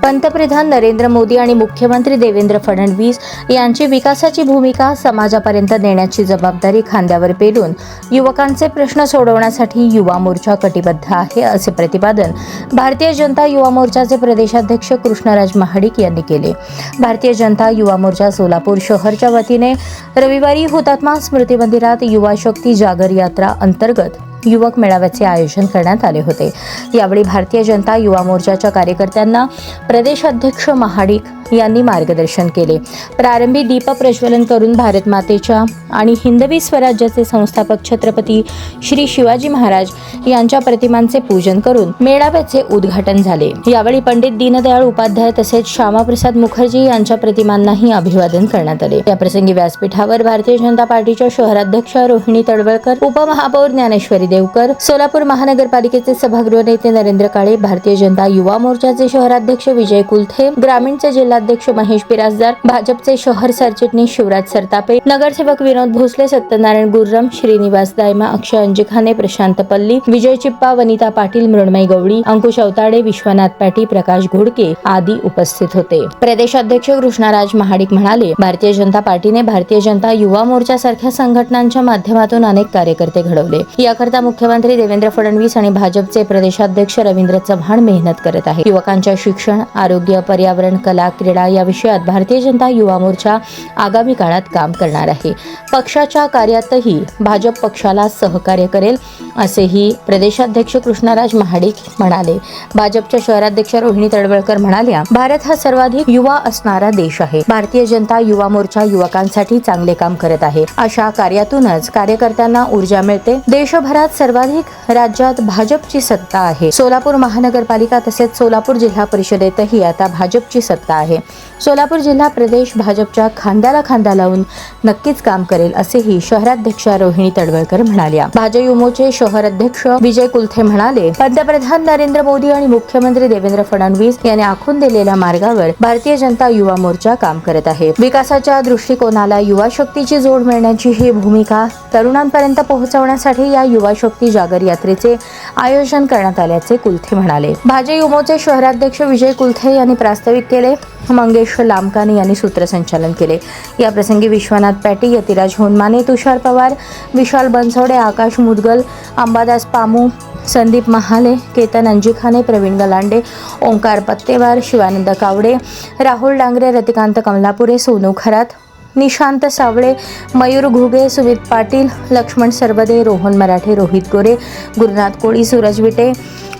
पंतप्रधान नरेंद्र मोदी आणि मुख्यमंत्री देवेंद्र फडणवीस यांची विकासाची भूमिका समाजापर्यंत नेण्याची जबाबदारी खांद्यावर पेलून युवकांचे प्रश्न सोडवण्यासाठी युवा मोर्चा कटिबद्ध आहे, असे प्रतिपादन भारतीय जनता युवा मोर्चाचे प्रदेशाध्यक्ष कृष्णराज महाडिक यांनी केले. भारतीय जनता युवा मोर्चा सोलापूर शहरच्या वतीने रविवारी हुतात्मा स्मृती मंदिरात युवा शक्ती जागर यात्रा अंतर्गत युवक मेळाव्याचे आयोजन करण्यात आले होते. यावेळी भारतीय जनता युवा मोर्चाच्या कार्यकर्त्यांना प्रदेशाध्यक्ष महाडिक यांनी मार्गदर्शन केले. प्रारंभी दीप प्रज्वलन करून भारत मातेच्या आणि हिंदवी स्वराज्याचे संस्थापक छत्रपती श्री शिवाजी महाराज यांच्या प्रतिमांचे पूजन करून मेळाव्याचे उद्घाटन झाले. यावेळी पंडित दीनदयाळ उपाध्याय तसेच श्यामाप्रसाद मुखर्जी यांच्या प्रतिमांनाही अभिवादन करण्यात आले. याप्रसंगी व्यासपीठावर भारतीय जनता पार्टीच्या शहराध्यक्ष रोहिणी तडवळकर, उपमहापौर ज्ञानेश्वरी देवकर, सोलापूर महानगरपालिकेचे सभागृह नेते नरेंद्र काळे, भारतीय जनता युवा मोर्चाचे शहराध्यक्ष विजय कुलथे, ग्रामीणचे जिल्हाध्यक्ष महेश बिराजदार, भाजपचे शहर सरचिटणीस शिवराज सरतापे, नगरसेवक विनोद भोसले, सत्यनारायण गुर्रम, श्रीनिवास दायमा, अक्षय अंजिखाने, प्रशांत पल्ली, विजय चिप्पा, वनिता पाटील, मृण्मयी गवळी, अंकुश अवताडे, विश्वनाथ पाटी, प्रकाश घोडके आदी उपस्थित होते. प्रदेशाध्यक्ष कृष्णराज महाडिक म्हणाले, भारतीय जनता पार्टीने भारतीय जनता युवा मोर्चा सारख्या संघटनांच्या माध्यमातून अनेक कार्यकर्ते घडवले. याकरता मुख्यमंत्री देवेंद्र फडणवीस आणि भाजपचे प्रदेशाध्यक्ष रवींद्र चव्हाण मेहनत करत आहेत. युवकांच्या शिक्षण, आरोग्य, पर्यावरण, कला, क्रीडा या विषयात भारतीय जनता युवा मोर्चा आगामी काळात काम करणार आहे. पक्षाच्या कार्यातही भाजप पक्षाला सहकार्य करेल, असेही प्रदेशाध्यक्ष कृष्णराज महाडिक म्हणाले. भाजपच्या शहराध्यक्ष रोहिणी तडवळकर म्हणाल्या, भारत हा सर्वाधिक युवा असणारा देश आहे. भारतीय जनता युवा मोर्चा युवकांसाठी चांगले काम करत आहे. अशा कार्यातूनच कार्यकर्त्यांना ऊर्जा मिळते. देशभरात सर्वाधिक राज्यात भाजपची सत्ता आहे. सोलापूर महानगरपालिका तसेच सोलापूर जिल्हा परिषदेतही आता भाजपची सत्ता आहे. सोलापूर जिल्हा प्रदेश भाजपच्या खांद्याला खांदा लावून नक्कीच काम करेल, असेही शहराध्यक्ष रोहिणी तडवळकर म्हणाल्या. भाजयुमोचे शहर अध्यक्ष विजय कुलथे म्हणाले, पंतप्रधान नरेंद्र मोदी आणि मुख्यमंत्री देवेंद्र फडणवीस यांनी आखून दिलेल्या मार्गावर भारतीय जनता युवा मोर्चा काम करत आहे. विकासाच्या दृष्टिकोनाला युवा शक्तीची जोड मिळण्याची ही भूमिका तरुणांपर्यंत पोहोचवण्यासाठी या युवा शक्ती जागर यात्रेचे आयोजन करण्यात आल्याचे कुलथे म्हणाले. भाजयुमोचे शहराध्यक्ष विजय कुलथे यांनी प्रास्ताविक केले. मंगेश लामकानी यांनी सूत्रसंचालन केले. या प्रसंगी विश्वनाथ पाटी, यतिराज होनमाने, तुषार पवार, विशाल बनसोडे, आकाश मुदगल, अंबादास पामू, संदीप महाले, केतन अंजिखाने, प्रवीण गलांडे, ओंकार पत्तेवार, शिवानंद कावडे, राहुल डांगरे, रतिकांत कमलापुरे, सोनू खरात, निशांत सावळे, मयूर घुगे, सुमित पाटील, लक्ष्मण सरबदे, रोहन मराठे, रोहित गोरे, गुरुनाथ कोळी, सूरज विटे,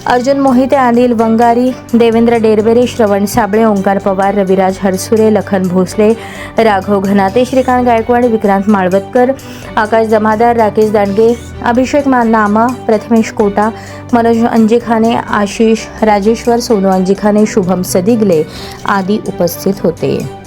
अर्जुन मोहिते, अनिल वंगारी, देवेंद्र डेरबेरे, श्रवण साबळे, ओंकार पवार, रविराज हरसुरे, लखन भोसले, राघव घनाते, श्रीकांत गायकवाड, विक्रांत माळवतकर, आकाश जमादार, राकेश दांडगे, अभिषेक नामा, प्रथमेश कोटा, मनोज अंजिखाने, आशिष राजेश्वर, सोनू अंजिखाने, शुभम सदिगले आदी उपस्थित होते.